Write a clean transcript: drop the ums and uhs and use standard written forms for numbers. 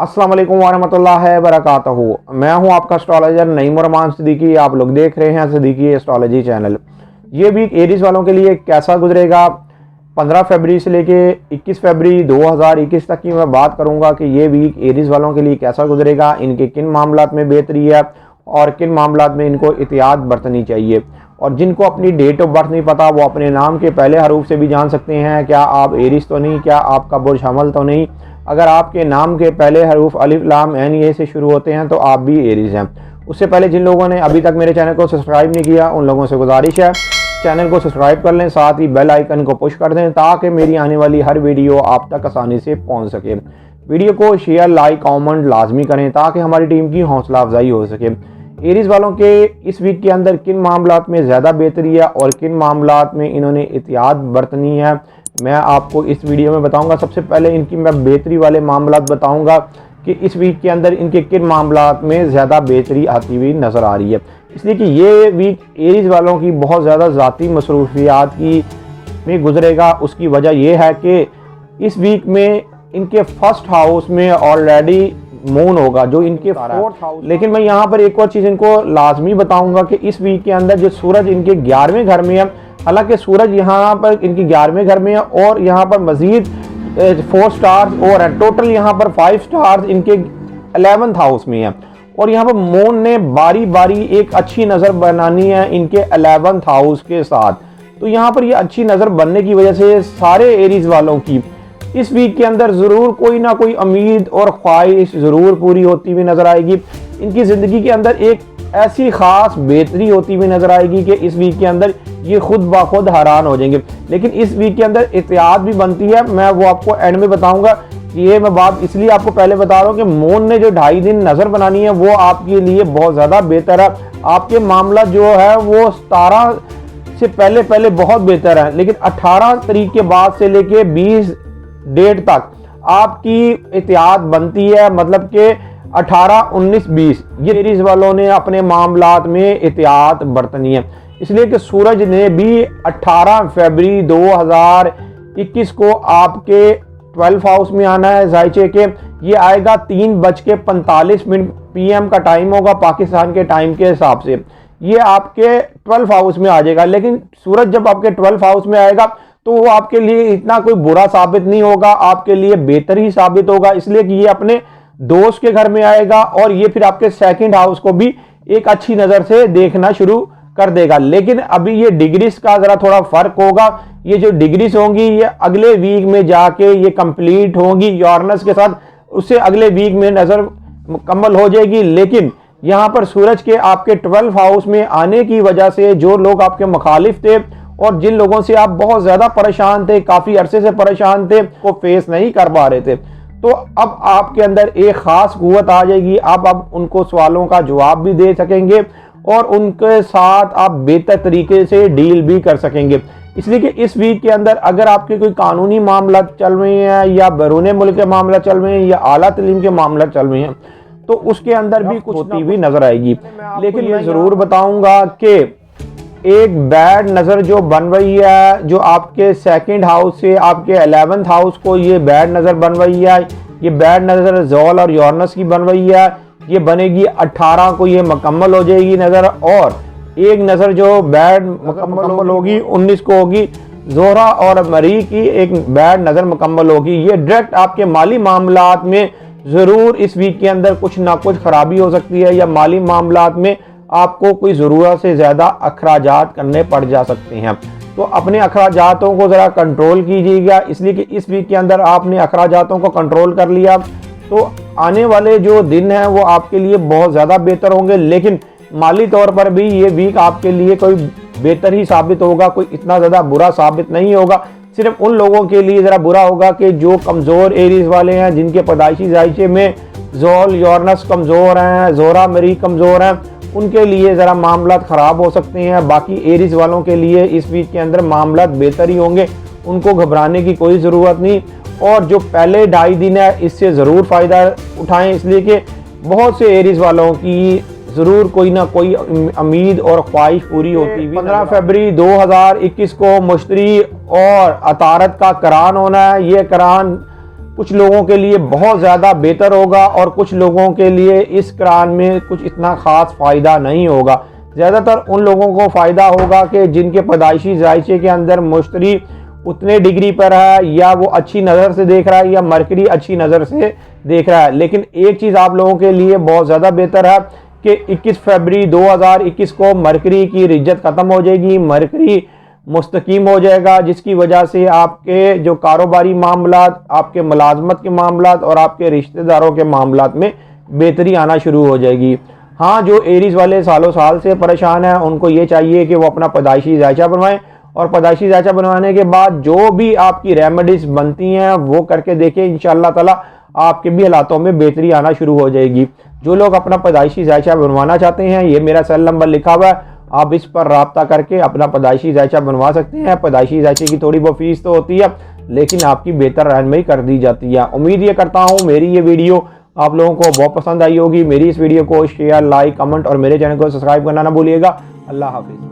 अस्सलाम वालेकुम वरहमतुल्लाहि वबरकातुहू। मैं हूं आपका एस्ट्रोलॉजर नईम रहमान सिद्दीकी। आप लोग देख रहे हैं सिद्दीकी एस्ट्रोलॉजी चैनल। ये वीक एरीज वालों के लिए कैसा गुजरेगा, 15 फरवरी से लेके 21 फरवरी 2021 तक की मैं बात करूंगा कि ये वीक एरीज वालों के लिए कैसा गुजरेगा, इनके किन मामलात में बेहतरी है और किन मामलात में इनको एहतियात बरतनी चाहिए। और जिनको अपनी डेट ऑफ बर्थ नहीं पता वो अपने नाम के पहले हरूफ से भी जान सकते हैं क्या आप एरीज तो नहीं, क्या आपका बुर्ज हमल तो नहीं। अगर आपके नाम के पहले हरूफ अलिफ लाम एन ये से शुरू होते हैं तो आप भी एरीज हैं। उससे पहले जिन लोगों ने अभी तक मेरे चैनल को सब्सक्राइब नहीं किया उन लोगों से गुजारिश है चैनल को सब्सक्राइब कर लें, साथ ही बेल आइकन को पुश कर दें ताकि मेरी आने वाली हर वीडियो आप तक आसानी से पहुंच सके। वीडियो को शेयर लाइक कमेंट लाजमी करें ताकि हमारी टीम की हौसला अफजाई हो सके। एरीज वालों के इस वीक के अंदर किन मामलात में ज़्यादा बेहतरी है और किन मामलात में इन्होंने एहतियात बरतनी है मैं आपको इस वीडियो में बताऊंगा। सबसे पहले इनकी मैं बेहतरी वाले मामलात बताऊंगा कि इस वीक के अंदर इनके किन मामलात में ज़्यादा बेहतरी आती हुई नज़र आ रही है। इसलिए कि ये वीक एरीज वालों की बहुत ज़्यादा ज़ाती मसरूफियात की में गुजरेगा। उसकी वजह यह है कि इस वीक में इनके फर्स्ट हाउस में ऑलरेडी मून होगा जो इनके फोर्थ हाउस। लेकिन मैं यहाँ पर एक और चीज़ इनको लाजमी बताऊंगा कि इस वीक के अंदर जो सूरज इनके 11वें घर में है, हालांकि सूरज यहाँ पर इनके 11वें घर में है और यहाँ पर मजीद 4 स्टार्स और टोटल यहाँ पर 5 स्टार्स इनके 11th हाउस में है। और यहाँ पर मून ने बारी बारी एक अच्छी नज़र बनानी है इनके 11th हाउस के साथ। तो यहाँ पर ये अच्छी नज़र बनने की वजह से सारे एरीज वालों की इस वीक के अंदर ज़रूर कोई ना कोई उम्मीद और ख्वाहिश ज़रूर पूरी होती हुई नज़र आएगी। इनकी ज़िंदगी के अंदर एक ऐसी ख़ास बेहतरी होती हुई नज़र आएगी कि इस वीक के अंदर ये खुद ब खुद हैरान हो जाएंगे। लेकिन इस वीक के अंदर एहतियात भी बनती है, मैं वो आपको एंड में बताऊंगा। ये मैं बात इसलिए आपको पहले बता रहा हूँ कि मून ने जो 2.5 दिन नज़र बनानी है वो आपके लिए बहुत ज़्यादा बेहतर है। आपके मामला जो है वो 17 से पहले बहुत बेहतर है, लेकिन 18 तारीख के बाद से लेके 20 डेट तक आपकी एहतियात बनती है। मतलब कि 18, 19, 20 ये एरीज वालों ने अपने मामलात में एहतियात बरतनी है। इसलिए कि सूरज ने भी 18 फरवरी 2021 को आपके 12 हाउस में आना है जायचे के। ये आएगा 3:45 PM का टाइम होगा पाकिस्तान के टाइम के हिसाब से। ये आपके 12 हाउस में आ जाएगा। लेकिन सूरज जब आपके 12 हाउस में आएगा तो वो आपके लिए इतना कोई बुरा साबित नहीं होगा, आपके लिए बेहतर ही साबित होगा। इसलिए कि ये अपने दोस्त के घर में आएगा और ये फिर आपके 2nd हाउस को भी एक अच्छी नज़र से देखना शुरू कर देगा। लेकिन अभी ये डिग्रीज का ज़रा थोड़ा फ़र्क होगा। ये जो डिग्रीज होंगी ये अगले वीक में जाके ये कंप्लीट होंगी यूरेनस के साथ, उससे अगले वीक में नज़र मुकम्मल हो जाएगी। लेकिन यहाँ पर सूरज के आपके 12 हाउस में आने की वजह से जो लोग आपके मुखालिफ थे और जिन लोगों से आप बहुत ज़्यादा परेशान थे, काफ़ी अरसे से परेशान थे, वो फेस नहीं कर पा रहे थे, तो अब आपके अंदर एक ख़ास कुव्वत आ जाएगी। अब उनको सवालों का जवाब भी दे सकेंगे और उनके साथ आप बेहतर तरीके से डील भी कर सकेंगे। इसलिए कि इस वीक के अंदर अगर आपके कोई कानूनी मामला चल रहे हैं या बैरून मुल्क के मामला चल रहे हैं या आला तलीम के मामला चल रहे हैं तो उसके अंदर भी कुछ होती हुई नज़र आएगी। लेकिन मैं ज़रूर बताऊँगा कि एक बैड नज़र जो बन रही है, जो आपके 2nd हाउस से आपके 11th हाउस को ये बैड नज़र बन रही है, ये बैड नज़र ज़ोल और यूरेनस की बन रही है। ये बनेगी 18 को ये मुकम्मल हो जाएगी नज़र। और एक नज़र जो बैड मुकम्मल होगी 19 को होगी, जोहरा और मरी की एक बैड नज़र मुकम्मल होगी। ये डायरेक्ट आपके माली मामलात में ज़रूर इस वीक के अंदर कुछ ना कुछ खराबी हो सकती है या माली मामलात में आपको कोई ज़रूरत से ज़्यादा अखराजात करने पड़ जा सकते हैं। तो अपने अखराजातों को ज़रा कंट्रोल कीजिएगा। इसलिए कि इस वीक के अंदर आपने अखराजातों को कंट्रोल कर लिया तो आने वाले जो दिन हैं वो आपके लिए बहुत ज़्यादा बेहतर होंगे। लेकिन माली तौर पर भी ये वीक आपके लिए कोई बेहतर ही साबित होगा, कोई इतना ज़्यादा बुरा साबित नहीं होगा। सिर्फ उन लोगों के लिए ज़रा बुरा होगा कि जो कमज़ोर एरीज वाले हैं, जिनके पैदाइशी जायचे में जोल यूरेनस कमज़ोर हैं, जोहरा मरी कमज़ोर हैं, उनके लिए ज़रा मामलात ख़राब हो सकते हैं। बाकी एरीज वालों के लिए इस वीक के अंदर मामलात बेहतर ही होंगे, उनको घबराने की कोई ज़रूरत नहीं। और जो पहले 2.5 दिन है इससे ज़रूर फ़ायदा उठाएं। इसलिए कि बहुत से एरीज वालों की ज़रूर कोई ना कोई उम्मीद और ख्वाहिश पूरी होती हुई। 15 फरवरी 2021 को मुश्तरी और अतारत का करान होना है। ये करान कुछ लोगों के लिए बहुत ज़्यादा बेहतर होगा और कुछ लोगों के लिए इस करान में कुछ इतना ख़ास फ़ायदा नहीं होगा। ज़्यादातर उन लोगों को फ़ायदा होगा कि जिनके पैदाइशी जायचे के अंदर मुश्तरी उतने डिग्री पर है, या वो अच्छी नज़र से देख रहा है, या मरकरी अच्छी नज़र से देख रहा है। लेकिन एक चीज़ आप लोगों के लिए बहुत ज़्यादा बेहतर है कि 21 फरवरी 2021 को मरकरी की रिज्जत ख़त्म हो जाएगी, मरकरी मुस्तकीम हो जाएगा, जिसकी वजह से आपके जो कारोबारी मामलात, आपके मुलाजमत के मामलात और आपके रिश्तेदारों के मामलात में बेहतरी आना शुरू हो जाएगी। हाँ, जो एरीज वाले सालों साल से परेशान हैं उनको ये चाहिए कि वो अपना पैदाइशी जायचा बनवाएं, और पैदाइशी जायचा बनवाने के बाद जो भी आपकी रेमेडीज बनती हैं वो करके देखें। इंशाअल्लाह ताला आपके भी हालातों में बेहतरी आना शुरू हो जाएगी। जो लोग अपना पैदाइशी जायचा बनवाना चाहते हैं, ये मेरा सेल नंबर लिखा हुआ है, आप इस पर राब्ता करके अपना पैदाइशी जायचा बनवा सकते हैं। पैदाइशी जायचे की थोड़ी बहुत फीस तो होती है, लेकिन आपकी बेहतर रहनुमाई कर दी जाती है। उम्मीद ये करता हूँ मेरी ये वीडियो आप लोगों को बहुत पसंद आई होगी। मेरी इस वीडियो को शेयर, लाइक, कमेंट और मेरे चैनल को सब्सक्राइब करना ना भूलिएगा। अल्लाह हाफिज़।